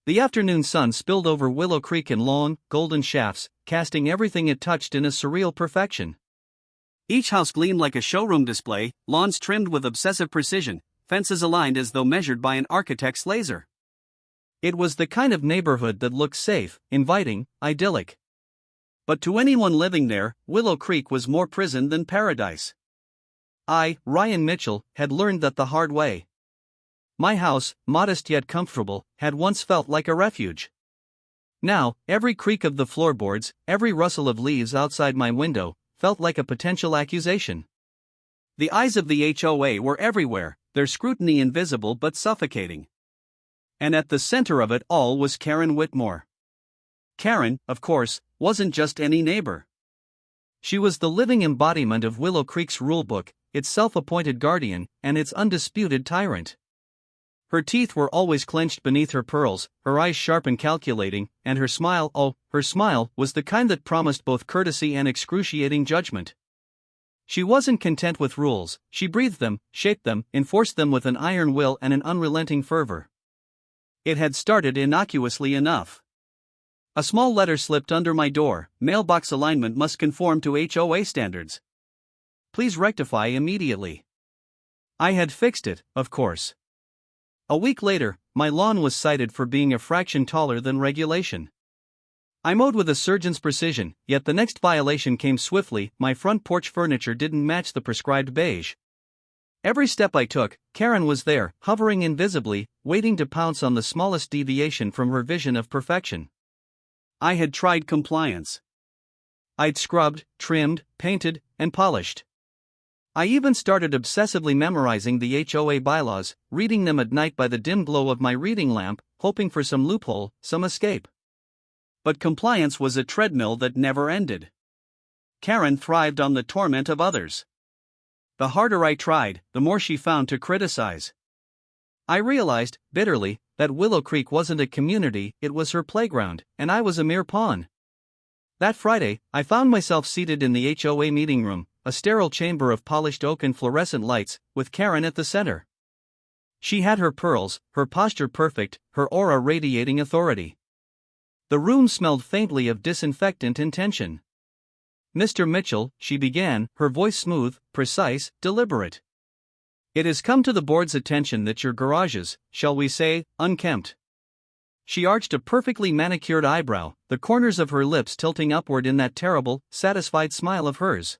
The afternoon sun spilled over Willow Creek in long, golden shafts, casting everything it touched in a surreal perfection. Each house gleamed like a showroom display, lawns trimmed with obsessive precision, fences aligned as though measured by an architect's laser. It was the kind of neighborhood that looked safe, inviting, idyllic. But to anyone living there, Willow Creek was more prison than paradise. I, Ryan Mitchell, had learned that the hard way. My house, modest yet comfortable, had once felt like a refuge. Now, every creak of the floorboards, every rustle of leaves outside my window, felt like a potential accusation. The eyes of the HOA were everywhere, their scrutiny invisible but suffocating. And at the center of it all was Karen Whitmore. Karen, of course, wasn't just any neighbor. She was the living embodiment of Willow Creek's rulebook, its self-appointed guardian, and its undisputed tyrant. Her teeth were always clenched beneath her pearls, her eyes sharp and calculating, and her smile, her smile, was the kind that promised both courtesy and excruciating judgment. She wasn't content with rules, she breathed them, shaped them, enforced them with an iron will and an unrelenting fervor. It had started innocuously enough. A small letter slipped under my door: mailbox alignment must conform to HOA standards. Please rectify immediately. I had fixed it, of course. A week later, my lawn was cited for being a fraction taller than regulation. I mowed with a surgeon's precision, yet the next violation came swiftly: my front porch furniture didn't match the prescribed beige. Every step I took, Karen was there, hovering invisibly, waiting to pounce on the smallest deviation from her vision of perfection. I had tried compliance. I'd scrubbed, trimmed, painted, and polished. I even started obsessively memorizing the HOA bylaws, reading them at night by the dim glow of my reading lamp, hoping for some loophole, some escape. But compliance was a treadmill that never ended. Karen thrived on the torment of others. The harder I tried, the more she found to criticize. I realized, bitterly, that Willow Creek wasn't a community, it was her playground, and I was a mere pawn. That Friday, I found myself seated in the HOA meeting room, a sterile chamber of polished oak and fluorescent lights, with Karen at the center. She had her pearls, her posture perfect, her aura radiating authority. The room smelled faintly of disinfectant and tension. "Mr. Mitchell," she began, her voice smooth, precise, deliberate. "It has come to the board's attention that your garage is, shall we say, unkempt." She arched a perfectly manicured eyebrow, the corners of her lips tilting upward in that terrible, satisfied smile of hers.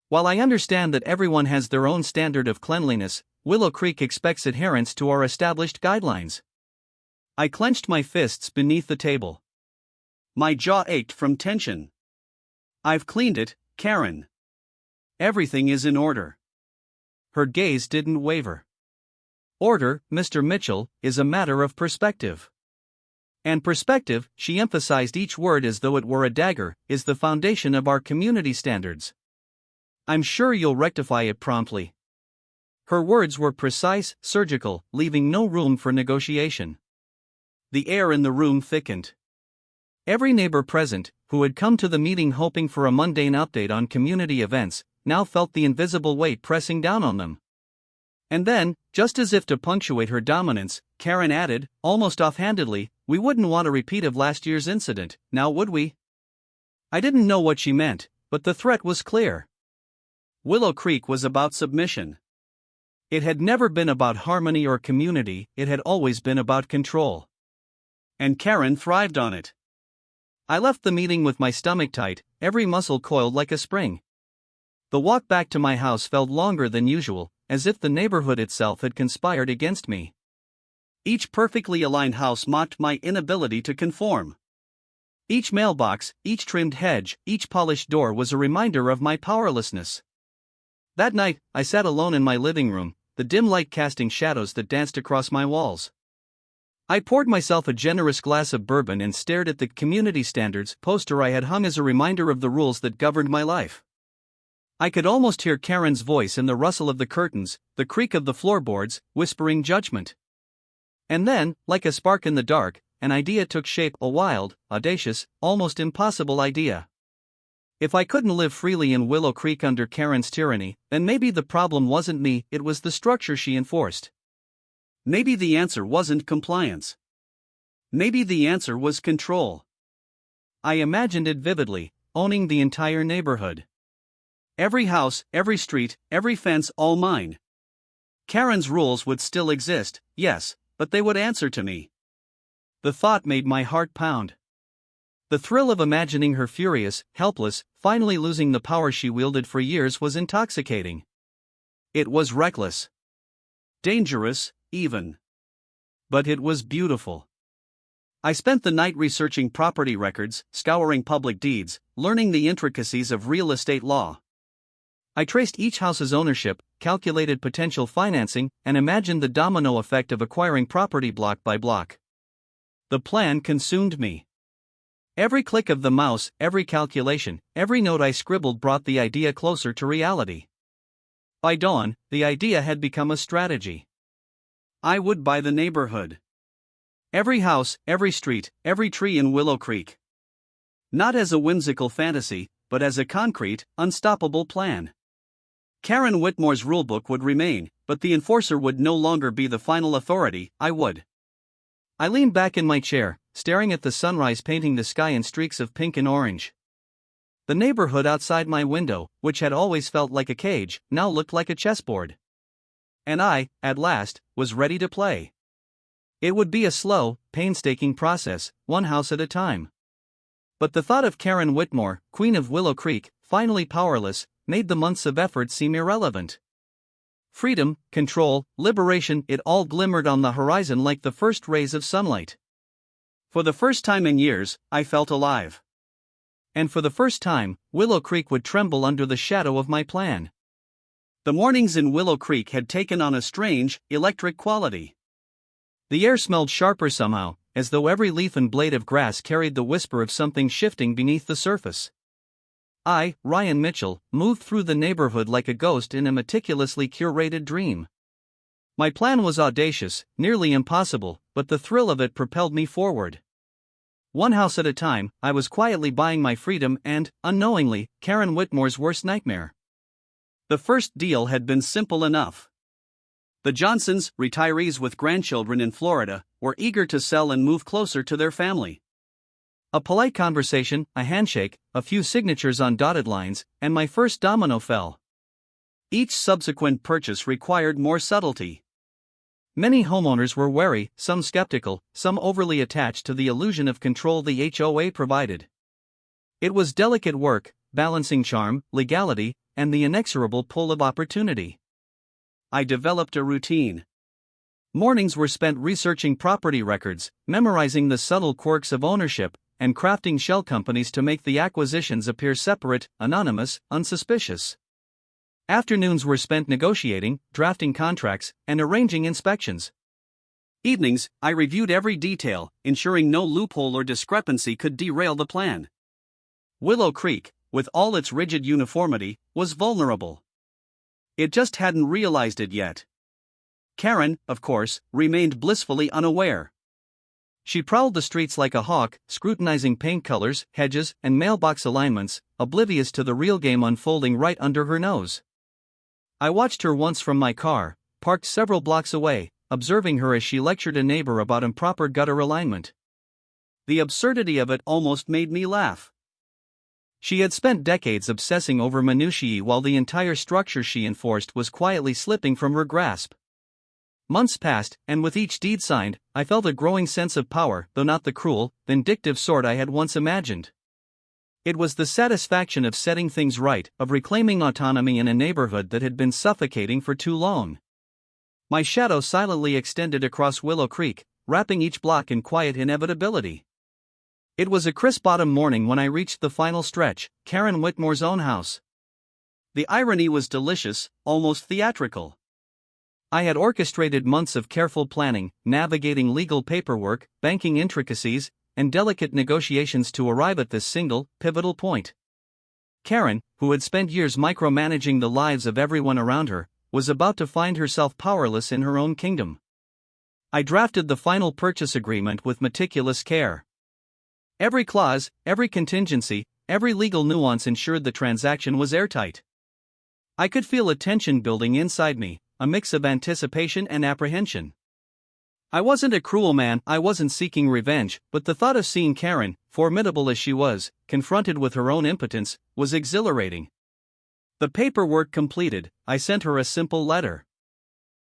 "While I understand that everyone has their own standard of cleanliness, Willow Creek expects adherence to our established guidelines." I clenched my fists beneath the table. My jaw ached from tension. "I've cleaned it, Karen. Everything is in order." Her gaze didn't waver. "Order, Mr. Mitchell, is a matter of perspective. And perspective," she emphasized each word as though it were a dagger, "is the foundation of our community standards. I'm sure you'll rectify it promptly." Her words were precise, surgical, leaving no room for negotiation. The air in the room thickened. Every neighbor present, who had come to the meeting hoping for a mundane update on community events, now felt the invisible weight pressing down on them. And then, just as if to punctuate her dominance, Karen added, almost offhandedly, "We wouldn't want a repeat of last year's incident, now would we?" I didn't know what she meant, but the threat was clear. Willow Creek was about submission. It had never been about harmony or community, it had always been about control. And Karen thrived on it. I left the meeting with my stomach tight, every muscle coiled like a spring. The walk back to my house felt longer than usual, as if the neighborhood itself had conspired against me. Each perfectly aligned house mocked my inability to conform. Each mailbox, each trimmed hedge, each polished door was a reminder of my powerlessness. That night, I sat alone in my living room, the dim light casting shadows that danced across my walls. I poured myself a generous glass of bourbon and stared at the community standards poster I had hung as a reminder of the rules that governed my life. I could almost hear Karen's voice in the rustle of the curtains, the creak of the floorboards, whispering judgment. And then, like a spark in the dark, an idea took shape, a wild, audacious, almost impossible idea. If I couldn't live freely in Willow Creek under Karen's tyranny, then maybe the problem wasn't me, it was the structure she enforced. Maybe the answer wasn't compliance. Maybe the answer was control. I imagined it vividly, owning the entire neighborhood. Every house, every street, every fence, all mine. Karen's rules would still exist, yes, but they would answer to me. The thought made my heart pound. The thrill of imagining her furious, helpless, finally losing the power she wielded for years was intoxicating. It was reckless. Dangerous, even. But it was beautiful. I spent the night researching property records, scouring public deeds, learning the intricacies of real estate law. I traced each house's ownership, calculated potential financing, and imagined the domino effect of acquiring property block by block. The plan consumed me. Every click of the mouse, every calculation, every note I scribbled brought the idea closer to reality. By dawn, the idea had become a strategy. I would buy the neighborhood. Every house, every street, every tree in Willow Creek. Not as a whimsical fantasy, but as a concrete, unstoppable plan. Karen Whitmore's rulebook would remain, but the enforcer would no longer be the final authority. I would. I leaned back in my chair, staring at the sunrise painting the sky in streaks of pink and orange. The neighborhood outside my window, which had always felt like a cage, now looked like a chessboard. And I, at last, was ready to play. It would be a slow, painstaking process, one house at a time. But the thought of Karen Whitmore, Queen of Willow Creek, finally powerless, made the months of effort seem irrelevant. Freedom, control, liberation, it all glimmered on the horizon like the first rays of sunlight. For the first time in years, I felt alive. And for the first time, Willow Creek would tremble under the shadow of my plan. The mornings in Willow Creek had taken on a strange, electric quality. The air smelled sharper somehow, as though every leaf and blade of grass carried the whisper of something shifting beneath the surface. I, Ryan Mitchell, moved through the neighborhood like a ghost in a meticulously curated dream. My plan was audacious, nearly impossible, but the thrill of it propelled me forward. One house at a time, I was quietly buying my freedom and, unknowingly, Karen Whitmore's worst nightmare. The first deal had been simple enough. The Johnsons, retirees with grandchildren in Florida, were eager to sell and move closer to their family. A polite conversation, a handshake, a few signatures on dotted lines, and my first domino fell. Each subsequent purchase required more subtlety. Many homeowners were wary, some skeptical, some overly attached to the illusion of control the HOA provided. It was delicate work, balancing charm, legality, and the inexorable pull of opportunity. I developed a routine. Mornings were spent researching property records, memorizing the subtle quirks of ownership, and crafting shell companies to make the acquisitions appear separate, anonymous, unsuspicious. Afternoons were spent negotiating, drafting contracts, and arranging inspections. Evenings, I reviewed every detail, ensuring no loophole or discrepancy could derail the plan. Willow Creek, with all its rigid uniformity, was vulnerable. It just hadn't realized it yet. Karen, of course, remained blissfully unaware. She prowled the streets like a hawk, scrutinizing paint colors, hedges, and mailbox alignments, oblivious to the real game unfolding right under her nose. I watched her once from my car, parked several blocks away, observing her as she lectured a neighbor about improper gutter alignment. The absurdity of it almost made me laugh. She had spent decades obsessing over minutiae while the entire structure she enforced was quietly slipping from her grasp. Months passed, and with each deed signed, I felt a growing sense of power, though not the cruel, vindictive sort I had once imagined. It was the satisfaction of setting things right, of reclaiming autonomy in a neighborhood that had been suffocating for too long. My shadow silently extended across Willow Creek, wrapping each block in quiet inevitability. It was a crisp autumn morning when I reached the final stretch, Karen Whitmore's own house. The irony was delicious, almost theatrical. I had orchestrated months of careful planning, navigating legal paperwork, banking intricacies, and delicate negotiations to arrive at this single, pivotal point. Karen, who had spent years micromanaging the lives of everyone around her, was about to find herself powerless in her own kingdom. I drafted the final purchase agreement with meticulous care. Every clause, every contingency, every legal nuance ensured the transaction was airtight. I could feel a tension building inside me, a mix of anticipation and apprehension. I wasn't a cruel man, I wasn't seeking revenge, but the thought of seeing Karen, formidable as she was, confronted with her own impotence, was exhilarating. The paperwork completed, I sent her a simple letter.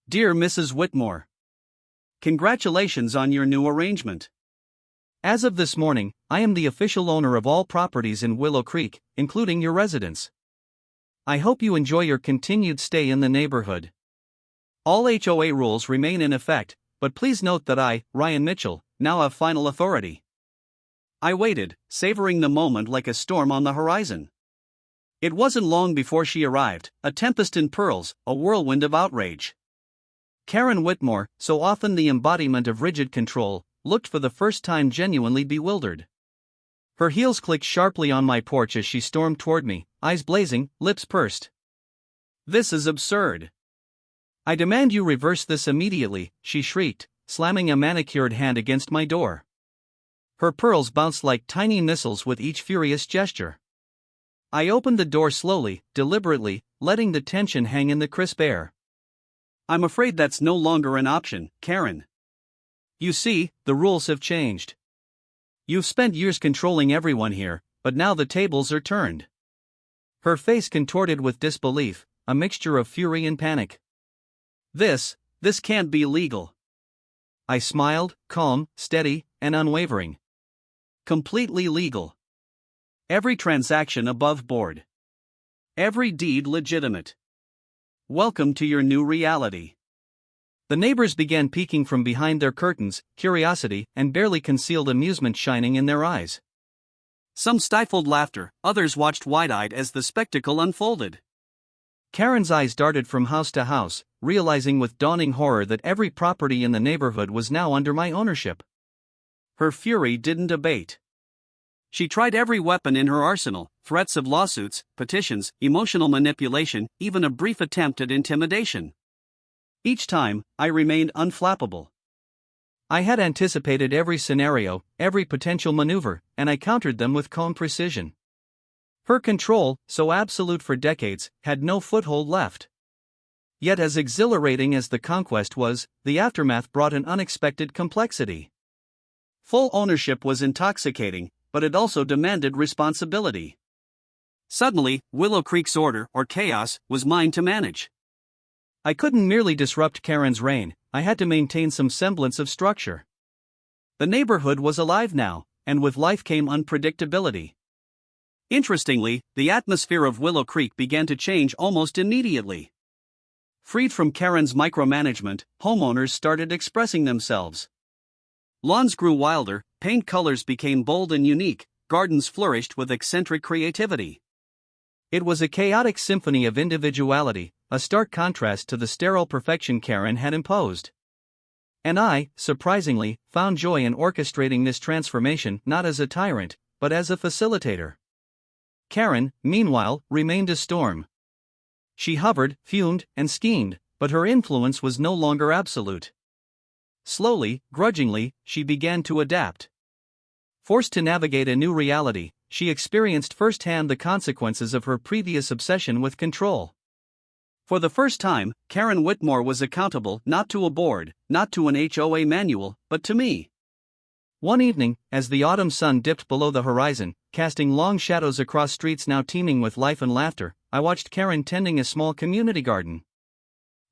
Dear Mrs. Whitmore, congratulations on your new arrangement. As of this morning, I am the official owner of all properties in Willow Creek, including your residence. I hope you enjoy your continued stay in the neighborhood. All HOA rules remain in effect, but please note that I, Ryan Mitchell, now have final authority. I waited, savoring the moment like a storm on the horizon. It wasn't long before she arrived, a tempest in pearls, a whirlwind of outrage. Karen Whitmore, so often the embodiment of rigid control, looked for the first time genuinely bewildered. Her heels clicked sharply on my porch as she stormed toward me, eyes blazing, lips pursed. This is absurd. I demand you reverse this immediately, she shrieked, slamming a manicured hand against my door. Her pearls bounced like tiny missiles with each furious gesture. I opened the door slowly, deliberately, letting the tension hang in the crisp air. I'm afraid that's no longer an option, Karen. You see, the rules have changed. You've spent years controlling everyone here, but now the tables are turned. Her face contorted with disbelief, a mixture of fury and panic. This can't be legal. I smiled, calm, steady, and unwavering. Completely legal. Every transaction above board. Every deed legitimate. Welcome to your new reality. The neighbors began peeking from behind their curtains, curiosity and barely concealed amusement shining in their eyes. Some stifled laughter, others watched wide-eyed as the spectacle unfolded. Karen's eyes darted from house to house, realizing with dawning horror that every property in the neighborhood was now under my ownership. Her fury didn't abate. She tried every weapon in her arsenal, threats of lawsuits, petitions, emotional manipulation, even a brief attempt at intimidation. Each time, I remained unflappable. I had anticipated every scenario, every potential maneuver, and I countered them with calm precision. Her control, so absolute for decades, had no foothold left. Yet as exhilarating as the conquest was, the aftermath brought an unexpected complexity. Full ownership was intoxicating, but it also demanded responsibility. Suddenly, Willow Creek's order, or chaos, was mine to manage. I couldn't merely disrupt Karen's reign, I had to maintain some semblance of structure. The neighborhood was alive now, and with life came unpredictability. Interestingly, the atmosphere of Willow Creek began to change almost immediately. Freed from Karen's micromanagement, homeowners started expressing themselves. Lawns grew wilder, paint colors became bold and unique, gardens flourished with eccentric creativity. It was a chaotic symphony of individuality, a stark contrast to the sterile perfection Karen had imposed. And I, surprisingly, found joy in orchestrating this transformation not as a tyrant, but as a facilitator. Karen, meanwhile, remained a storm. She hovered, fumed, and schemed, but her influence was no longer absolute. Slowly, grudgingly, she began to adapt. Forced to navigate a new reality, she experienced firsthand the consequences of her previous obsession with control. For the first time, Karen Whitmore was accountable not to a board, not to an HOA manual, but to me. One evening, as the autumn sun dipped below the horizon, casting long shadows across streets now teeming with life and laughter, I watched Karen tending a small community garden.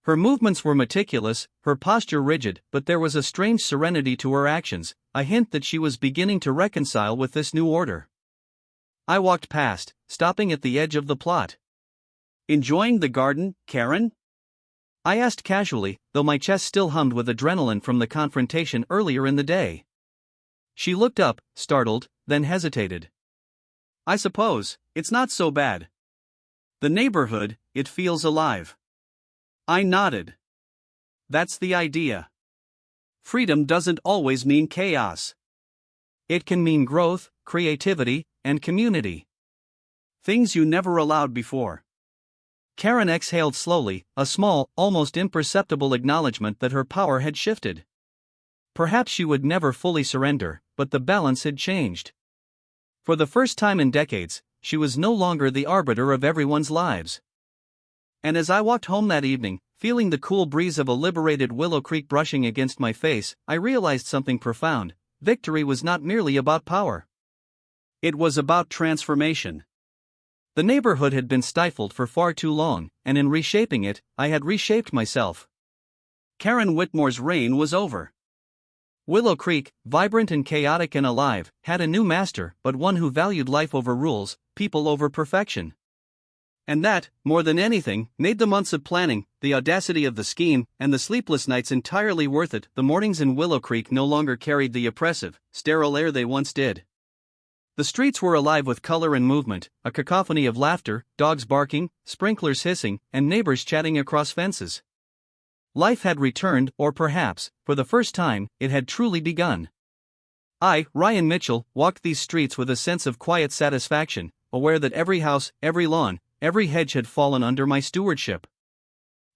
Her movements were meticulous, her posture rigid, but there was a strange serenity to her actions, a hint that she was beginning to reconcile with this new order. I walked past, stopping at the edge of the plot. "Enjoying the garden, Karen?" I asked casually, though my chest still hummed with adrenaline from the confrontation earlier in the day. She looked up, startled, then hesitated. "I suppose, it's not so bad. The neighborhood, it feels alive." I nodded. "That's the idea. Freedom doesn't always mean chaos. It can mean growth, creativity, and community. Things you never allowed before." Karen exhaled slowly, a small, almost imperceptible acknowledgement that her power had shifted. Perhaps she would never fully surrender, but the balance had changed. For the first time in decades, she was no longer the arbiter of everyone's lives. And as I walked home that evening, feeling the cool breeze of a liberated Willow Creek brushing against my face, I realized something profound. Victory was not merely about power. It was about transformation. The neighborhood had been stifled for far too long, and in reshaping it, I had reshaped myself. Karen Whitmore's reign was over. Willow Creek, vibrant and chaotic and alive, had a new master, but one who valued life over rules, people over perfection. And that, more than anything, made the months of planning, the audacity of the scheme, and the sleepless nights entirely worth it. The mornings in Willow Creek no longer carried the oppressive, sterile air they once did. The streets were alive with color and movement, a cacophony of laughter, dogs barking, sprinklers hissing, and neighbors chatting across fences. Life had returned, or perhaps, for the first time, it had truly begun. I, Ryan Mitchell, walked these streets with a sense of quiet satisfaction, aware that every house, every lawn, every hedge had fallen under my stewardship.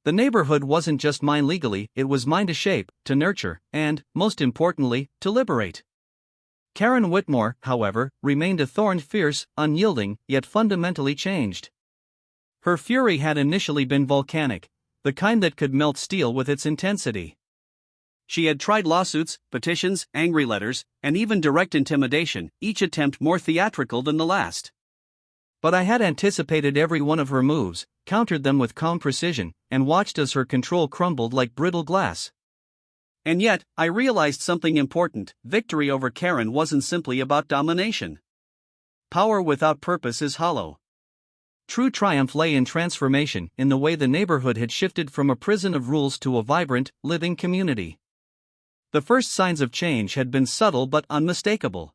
The neighborhood wasn't just mine legally, it was mine to shape, to nurture, and, most importantly, to liberate. Karen Whitmore, however, remained a thorn, fierce, unyielding, yet fundamentally changed. Her fury had initially been volcanic, the kind that could melt steel with its intensity. She had tried lawsuits, petitions, angry letters, and even direct intimidation, each attempt more theatrical than the last. But I had anticipated every one of her moves, countered them with calm precision, and watched as her control crumbled like brittle glass. And yet, I realized something important: victory over Karen wasn't simply about domination. Power without purpose is hollow. True triumph lay in transformation, in the way the neighborhood had shifted from a prison of rules to a vibrant, living community. The first signs of change had been subtle but unmistakable.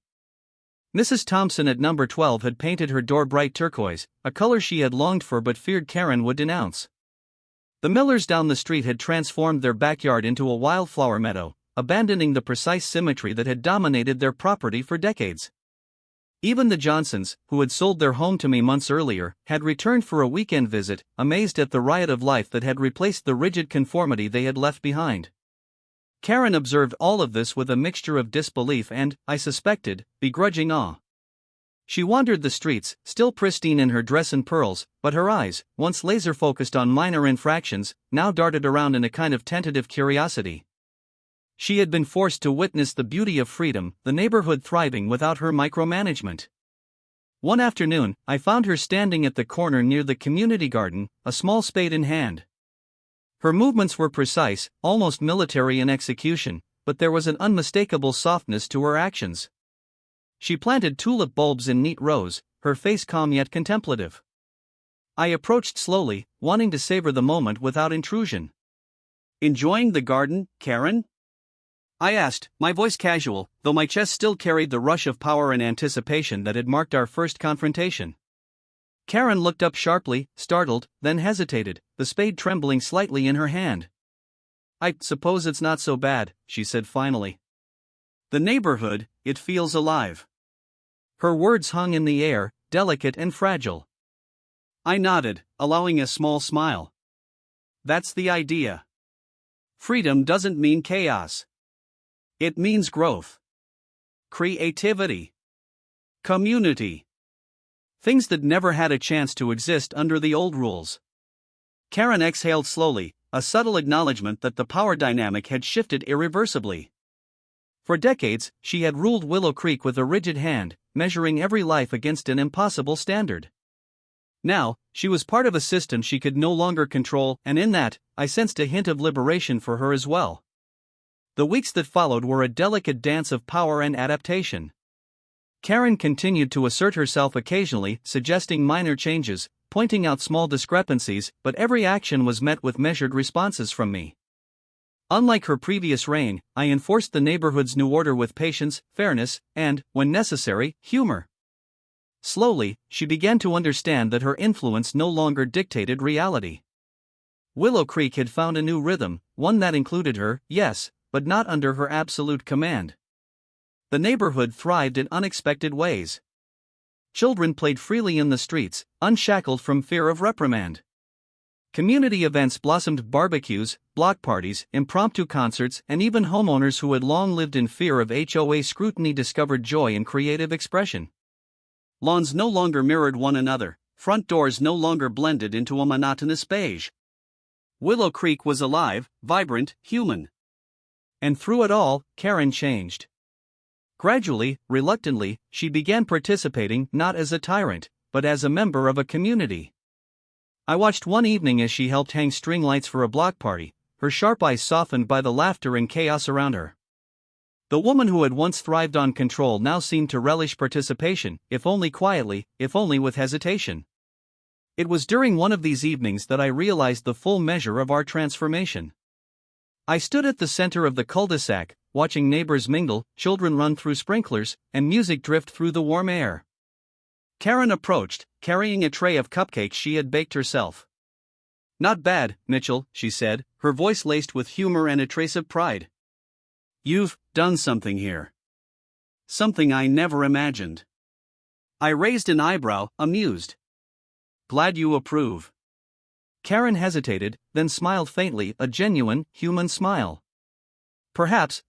Mrs. Thompson at number 12 had painted her door bright turquoise, a color she had longed for but feared Karen would denounce. The Millers down the street had transformed their backyard into a wildflower meadow, abandoning the precise symmetry that had dominated their property for decades. Even the Johnsons, who had sold their home to me months earlier, had returned for a weekend visit, amazed at the riot of life that had replaced the rigid conformity they had left behind. Karen observed all of this with a mixture of disbelief and, I suspected, begrudging awe. She wandered the streets, still pristine in her dress and pearls, but her eyes, once laser-focused on minor infractions, now darted around in a kind of tentative curiosity. She had been forced to witness the beauty of freedom, the neighborhood thriving without her micromanagement. One afternoon, I found her standing at the corner near the community garden, a small spade in hand. Her movements were precise, almost military in execution, but there was an unmistakable softness to her actions. She planted tulip bulbs in neat rows, her face calm yet contemplative. I approached slowly, wanting to savor the moment without intrusion. "Enjoying the garden, Karen?" I asked, my voice casual, though my chest still carried the rush of power and anticipation that had marked our first confrontation. Karen looked up sharply, startled, then hesitated, the spade trembling slightly in her hand. "I suppose it's not so bad," she said finally. "The neighborhood, it feels alive." Her words hung in the air, delicate and fragile. I nodded, allowing a small smile. "That's the idea. Freedom doesn't mean chaos. It means growth. Creativity. Community. Things that never had a chance to exist under the old rules." Karen exhaled slowly, a subtle acknowledgement that the power dynamic had shifted irreversibly. For decades, she had ruled Willow Creek with a rigid hand, measuring every life against an impossible standard. Now, she was part of a system she could no longer control, and in that, I sensed a hint of liberation for her as well. The weeks that followed were a delicate dance of power and adaptation. Karen continued to assert herself occasionally, suggesting minor changes, pointing out small discrepancies, but every action was met with measured responses from me. Unlike her previous reign, I enforced the neighborhood's new order with patience, fairness, and, when necessary, humor. Slowly, she began to understand that her influence no longer dictated reality. Willow Creek had found a new rhythm, one that included her, yes, but not under her absolute command. The neighborhood thrived in unexpected ways. Children played freely in the streets, unshackled from fear of reprimand. Community events blossomed: barbecues, block parties, impromptu concerts, and even homeowners who had long lived in fear of HOA scrutiny discovered joy in creative expression. Lawns no longer mirrored one another, front doors no longer blended into a monotonous beige. Willow Creek was alive, vibrant, human. And through it all, Karen changed. Gradually, reluctantly, she began participating not as a tyrant, but as a member of a community. I watched one evening as she helped hang string lights for a block party, her sharp eyes softened by the laughter and chaos around her. The woman who had once thrived on control now seemed to relish participation, if only quietly, if only with hesitation. It was during one of these evenings that I realized the full measure of our transformation. I stood at the center of the cul-de-sac, watching neighbors mingle, children run through sprinklers, and music drift through the warm air. Karen approached, carrying a tray of cupcakes she had baked herself. "Not bad, Mitchell," she said, her voice laced with humor and a trace of pride. "You've done something here. Something I never imagined." I raised an eyebrow, amused. "Glad you approve." Karen hesitated, then smiled faintly, a genuine, human smile. Perhaps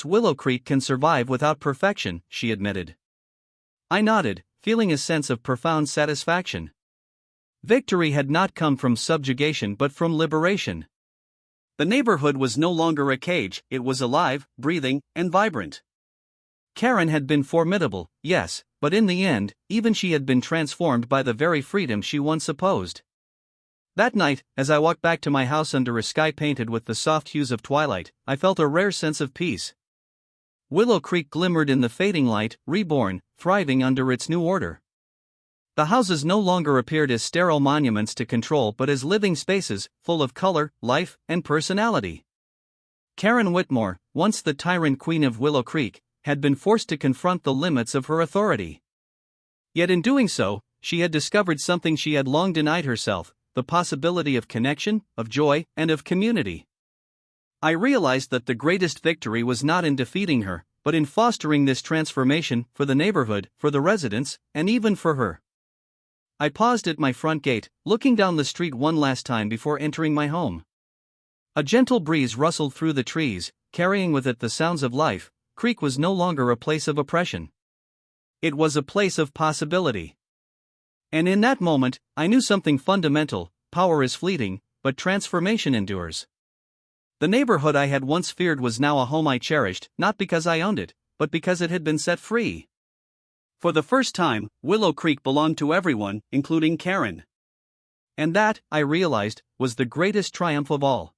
Willow Creek can survive without perfection," she admitted. I nodded, feeling a sense of profound satisfaction. Victory had not come from subjugation but from liberation. The neighborhood was no longer a cage, it was alive, breathing, and vibrant. Karen had been formidable, yes, but in the end, even she had been transformed by the very freedom she once opposed. That night, as I walked back to my house under a sky painted with the soft hues of twilight, I felt a rare sense of peace. Willow Creek glimmered in the fading light, reborn, thriving under its new order. The houses no longer appeared as sterile monuments to control but as living spaces, full of color, life, and personality. Karen Whitmore, once the tyrant queen of Willow Creek, had been forced to confront the limits of her authority. Yet in doing so, she had discovered something she had long denied herself: the possibility of connection, of joy, and of community. I realized that the greatest victory was not in defeating her, but in fostering this transformation for the neighborhood, for the residents, and even for her. I paused at my front gate, looking down the street one last time before entering my home. A gentle breeze rustled through the trees, carrying with it the sounds of life. Creek was no longer a place of oppression. It was a place of possibility. And in that moment, I knew something fundamental: power is fleeting, but transformation endures. The neighborhood I had once feared was now a home I cherished, not because I owned it, but because it had been set free. For the first time, Willow Creek belonged to everyone, including Karen. And that, I realized, was the greatest triumph of all.